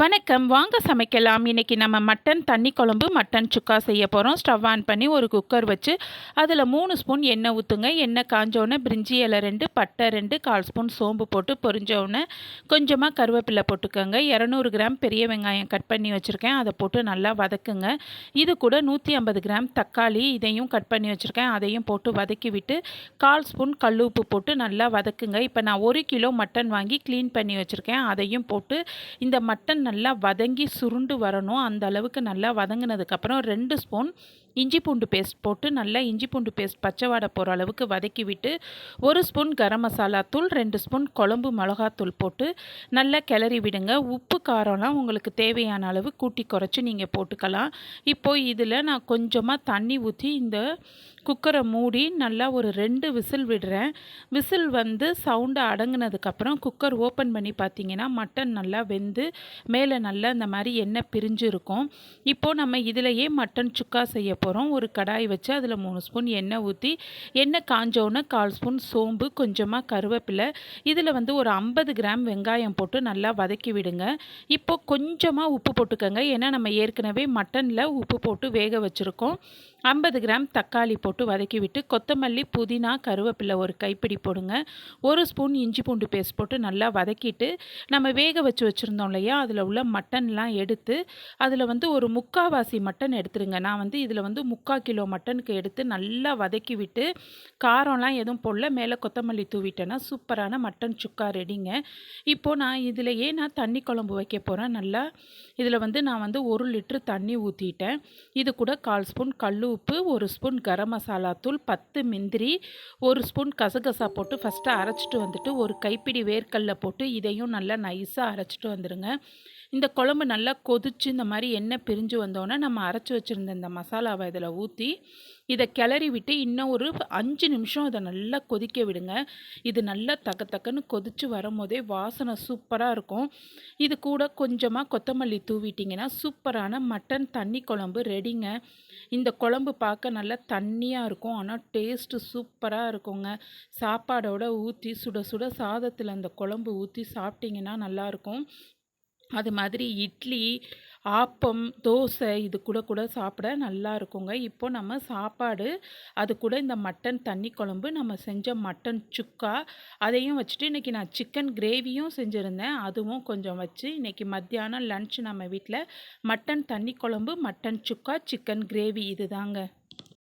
வணக்கம். வாங்க சமைக்கலாம். இன்னைக்கு நம்ம மட்டன் தண்ணி குழம்பு, மட்டன் சுக்கா செய்ய போகிறோம். ஸ்டவ் ஆன் பண்ணி ஒரு குக்கர் வச்சு அதில் 3 ஸ்பூன் எண்ணெய் ஊற்றுங்க. எண்ணெய் காஞ்சோடனே பிரிஞ்சி இலை 2, பட்டை 2, 1/4 ஸ்பூன் சோம்பு போட்டு பொரிஞ்சோடனே கொஞ்சமாக கருவேப்பிலை போட்டுக்கோங்க. 200 கிராம் பெரிய வெங்காயம் கட் பண்ணி வச்சுருக்கேன், அதை போட்டு நல்லா வதக்குங்க. இது கூட 150 கிராம் தக்காளி, இதையும் கட் பண்ணி வச்சுருக்கேன், அதையும் போட்டு வதக்கி விட்டு 1/4 ஸ்பூன் கல் உப்பு போட்டு நல்லா வதக்குங்க. இப்போ நான் 1 கிலோ மட்டன் வாங்கி க்ளீன் பண்ணி வச்சுருக்கேன், அதையும் போட்டு இந்த மட்டன் நல்லா வதங்கி சுருண்டு வரணும். அந்த அளவுக்கு நல்லா வதங்கினதுக்கப்புறம் 2 ஸ்பூன் இஞ்சி பூண்டு பேஸ்ட் போட்டு நல்லா இஞ்சி பூண்டு பேஸ்ட் பச்சை வாடை போகிற அளவுக்கு வதக்கி விட்டு 1 ஸ்பூன் கரம் மசாலா தூள், 2 ஸ்பூன் குழம்பு மிளகாத்தூள் போட்டு நல்லா கிளறி விடுங்க. உப்பு காரம்லாம் உங்களுக்கு தேவையான அளவு கூட்டி குறைச்சி நீங்கள் போட்டுக்கலாம். இப்போது இதில் நான் கொஞ்சமாக தண்ணி ஊற்றி இந்த குக்கரை மூடி நல்லா ஒரு 2 விசில் விடுறேன். விசில் சவுண்டு அடங்கினதுக்கப்புறம் குக்கர் ஓப்பன் பண்ணி பார்த்தீங்கன்னா மட்டன் நல்லா வெந்து மேலே நல்லா இந்த மாதிரி எண்ணெய் பிரிஞ்சு இருக்கும். இப்போது நம்ம இதிலையே மட்டன் சுக்கா செய்ய போகிறோம். ஒரு கடாய் வச்சு அதில் 3 ஸ்பூன் எண்ணெய் ஊற்றி எண்ணெய் காஞ்சோன்னு 1/4 ஸ்பூன் சோம்பு, கொஞ்சமாக கருவேப்பிலை, இதில் ஒரு 50 கிராம் வெங்காயம் போட்டு நல்லா வதக்கி விடுங்க. இப்போது கொஞ்சமாக உப்பு போட்டுக்கோங்க, ஏன்னா நம்ம ஏற்கனவே மட்டனில் உப்பு போட்டு வேக வச்சுருக்கோம். 50 கிராம் தக்காளி போட்டு வதக்கி விட்டு கொத்தமல்லி, புதினா, கருவேப்பிலை ஒரு கைப்பிடி போடுங்க. 1 ஸ்பூன் இஞ்சி பூண்டு பேஸ்ட் போட்டு நல்லா வதக்கிட்டு நம்ம வேக வச்சுருந்தோம் இல்லையா, அதில் உள்ள மட்டன்லாம் எடுத்து அதில் ஒரு 3/4 மட்டன் எடுத்துருங்க. நான் இதில் 3/4 கிலோ மட்டனுக்கு எடுத்து நல்லா வதக்கி விட்டு காரம்லாம் எதுவும் போடல, மேலே கொத்தமல்லி தூவிட்டேன்னா சூப்பரான மட்டன் சுக்கா ரெடிங்க. இப்போது நான் தண்ணி குழம்பு வைக்க போகிறேன். நல்லா இதில் நான் 1 லிட்ரு தண்ணி ஊற்றிட்டேன். இது கூட 1/4 ஸ்பூன் கல் உப்பு, 1 ஸ்பூன் கரம் மசாலா தூள், 10 முந்திரி, 1 ஸ்பூன் கசகசா போட்டு ஃபஸ்ட்டு அரைச்சிட்டு வந்துட்டு ஒரு கைப்பிடி வேர்க்கடலை போட்டு இதையும் நல்லா நைஸாக அரைச்சிட்டு வந்துடுங்க. இந்த குழம்பு நல்லா கொதித்து இந்த மாதிரி எண்ணெய் பிரிஞ்சு வந்தோன்னே நம்ம அரைச்சி வச்சுருந்த இந்த மசாலாவை இதில் ஊற்றி இதை கிளறி விட்டு இன்னும் ஒரு 5 நிமிஷம் இதை நல்லா கொதிக்க விடுங்க. இது நல்லா தக்கன்னு கொதித்து வரும்போதே வாசனை சூப்பராக இருக்கும். இது கூட கொஞ்சமாக கொத்தமல்லி தூவிட்டிங்கன்னா சூப்பரான மட்டன் தண்ணி குழம்பு ரெடிங்க. இந்த குழம்பு பார்க்க நல்லா தண்ணியாக இருக்கும், ஆனால் டேஸ்ட்டு சூப்பராக இருக்குங்க. சாப்பாடோடு ஊற்றி சுட சுட சாதத்தில் அந்த குழம்பு ஊற்றி சாப்பிட்டிங்கன்னா நல்லாயிருக்கும். அது மாதிரி இட்லி, ஆப்பம், தோசை இது கூட சாப்பிட நல்லா இருக்குங்க. இப்போது நம்ம சாப்பாடு, அது கூட இந்த மட்டன் தண்ணி குழம்பு, நம்ம செஞ்ச மட்டன் சுக்கா அதையும் வச்சுட்டு இன்றைக்கி நான் சிக்கன் கிரேவியும் செஞ்சுருந்தேன், அதுவும் கொஞ்சம் வச்சு இன்றைக்கி மத்தியானம் லன்ச் நம்ம வீட்டில் மட்டன் தண்ணி குழம்பு, மட்டன் சுக்கா, சிக்கன் கிரேவி இது தாங்க.